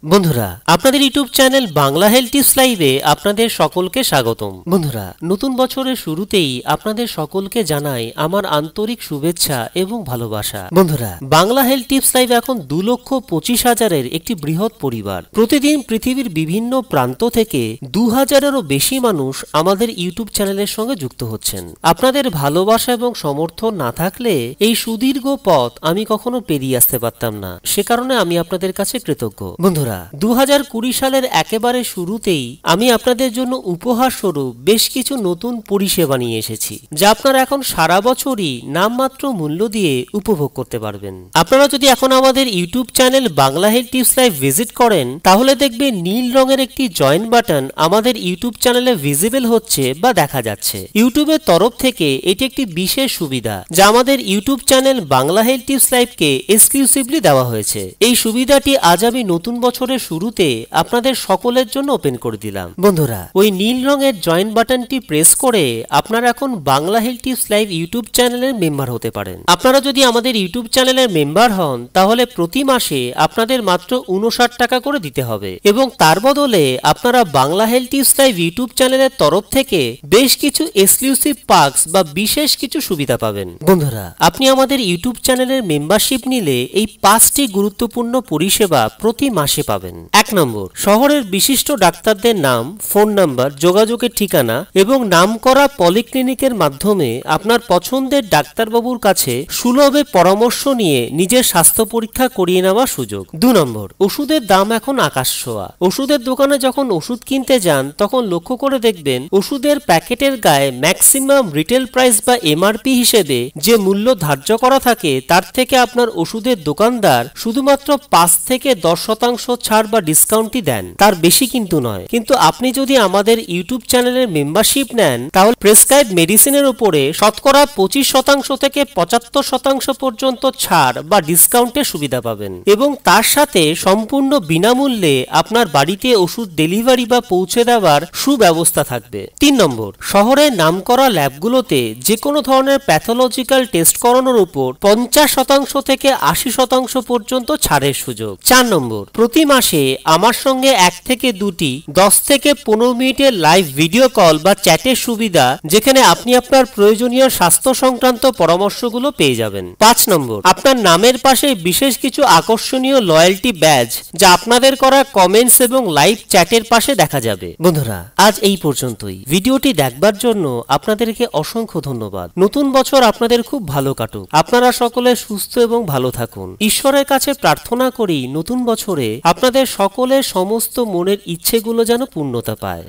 বন্ধুরা, আপনাদের YouTube channel Bangla health tips লাইভে আপনাদের সকলকে স্বাগতম। বন্ধুরা, নতুন বছরের শুরুতেই আপনাদের সকলকে জানাই আমার আন্তরিক শুভেচ্ছা এবং ভালোবাসা। বন্ধুরা, বাংলা হেলথ টিপস লাইভ এখন 2,25,000-এর একটি বৃহৎ পরিবার। প্রতিদিন পৃথিবীর বিভিন্ন প্রান্ত থেকে 2,000-এরও বেশি মানুষ আমাদের ইউটিউব চ্যানেলের সঙ্গে যুক্ত হচ্ছেন। আপনাদের ভালোবাসা এবং সমর্থন না থাকলে এই সুদীর্ঘ পথ আমি কখনো পেরিয়ে আসতে পারতাম না। সে কারণে আমি আপনাদের কাছে কৃতজ্ঞ। বন্ধুরা, 2020 সালের একেবারে শুরুতেই আমি আপনাদের জন্য উপহার স্বরূপ বেশ কিছু নতুন পরিষেবা নিয়ে এসেছি, যা আপনারা এখন সারা বছরই নামমাত্র মূল্য দিয়ে উপভোগ করতে পারবেন। আপনারা যদি এখন আমাদের YouTube channel Bangla health tips live visit করেন, তাহলে দেখবেন নীল রঙের একটি জয়েন বাটন আমাদের ইউটিউব চ্যানেলে ভিজিবল হচ্ছে বা দেখা যাচ্ছে। ইউটিউবের তরফ থেকে এটি একটি বিশেষ সুবিধা, যা আমাদের YouTube channel Bangla health tips লাইভকে এক্সক্লুসিভলি দেওয়া হয়েছে। এই সুবিধাটি আজ আমি নতুন বছরের শুরুতে আপনাদের সকলের জন্য ওপেন করে দিলাম। বন্ধুরা, ওই নীল রঙের জয়েন বাটনটি প্রেস করে আপনারা এখন Bangla health tips live YouTube চ্যানেলের মেম্বার হতে পারেন। আপনারা যদি আমাদের ইউটিউব চ্যানেলের মেম্বার হন, তাহলে প্রতি মাসে আপনাদের মাত্র 59 টাকা করে দিতে হবে এবং তার বদলে আপনারা Bangla health tips live YouTube চ্যানেলের তরফ থেকে বেশ কিছু এক্সক্লুসিভ পার্কস বা বিশেষ কিছু সুবিধা পাবেন। বন্ধুরা, আপনি আমাদের ইউটিউব চ্যানেলের মেম্বারশিপ নিলে এই 5টি গুরুত্বপূর্ণ পরিষেবা প্রতি মাসে পাবেন। 1 নম্বর, শহরের বিশিষ্ট ডাক্তারদের নাম, ফোন নাম্বার, যোগাযোগের ঠিকানা এবং নামকরা পলিক্লিনিকের মাধ্যমে আপনার পছন্দের ডাক্তারবাবুর কাছে সুলভে পরামর্শ নিয়ে নিজের স্বাস্থ্য পরীক্ষা করিয়ে নেওয়ার সুযোগ। 2 নম্বর, ওষুধের দাম এখন আকাশ ছোঁয়া। ওষুধের দোকানে যখন ওষুধ কিনতে যান, তখন লক্ষ্য করে দেখবেন ওষুধের প্যাকেটের গায়ে ম্যাক্সিমাম রিটেল প্রাইস বা এমআরপি হিসেবে যে মূল্য ধার্য করা থাকে, তার থেকে আপনার ওষুধের দোকানদার শুধুমাত্র 5 থেকে 10% ছাড় বা ডিসকাউন্টই দেন, তার বেশি কিন্তু নয়। কিন্তু আপনি যদি আমাদের ইউটিউব চ্যানেলের মেম্বারশিপ নেন, তাহলে প্রেসক্রাইব মেডিসিনের উপরে শতকরা 25% থেকে 75% পর্যন্ত ছাড় বা ডিসকাউন্টের সুবিধা পাবেন এবং তার সাথে সম্পূর্ণ বিনামূল্যে আপনার বাড়িতে ওষুধ ডেলিভারি বা পৌঁছে দেওয়ার সুব্যবস্থা থাকবে। 3 নম্বর, শহরের নামকরা ল্যাবগুলোতে যে কোনো ধরনের প্যাথোলজিক্যাল টেস্ট করানোর উপর 50% থেকে 80% পর্যন্ত ছাড়ের সুযোগ। 4 নম্বর, প্রতি মাসে আমার সঙ্গে 1 থেকে 2টি 10 থেকে 15 মিনিটের লাইভ ভিডিও কল বা চ্যাটের সুবিধা, যেখানে আপনি আপনার প্রয়োজনীয় স্বাস্থ্য সংক্রান্ত পরামর্শগুলো পেয়ে যাবেন। 5 নম্বর, আপনার নামের পাশে বিশেষ কিছু আকর্ষণীয় লয়্যালটি ব্যাজ, যা আপনাদের করা কমেন্টস এবং লাইভ চ্যাটের পাশে দেখা যাবে। বন্ধুরা, আজ এই পর্যন্তই। ভিডিওটি দেখবার জন্য আপনাদেরকে অসংখ্য ধন্যবাদ। নতুন বছর আপনাদের খুব ভালো কাটুক। আপনারা সকলে সুস্থ এবং ভালো থাকুন। ঈশ্বরের কাছে প্রার্থনা করি নতুন বছরে আপনাদের সকলের সমস্ত মনের ইচ্ছেগুলো যেন পূর্ণতা পায়।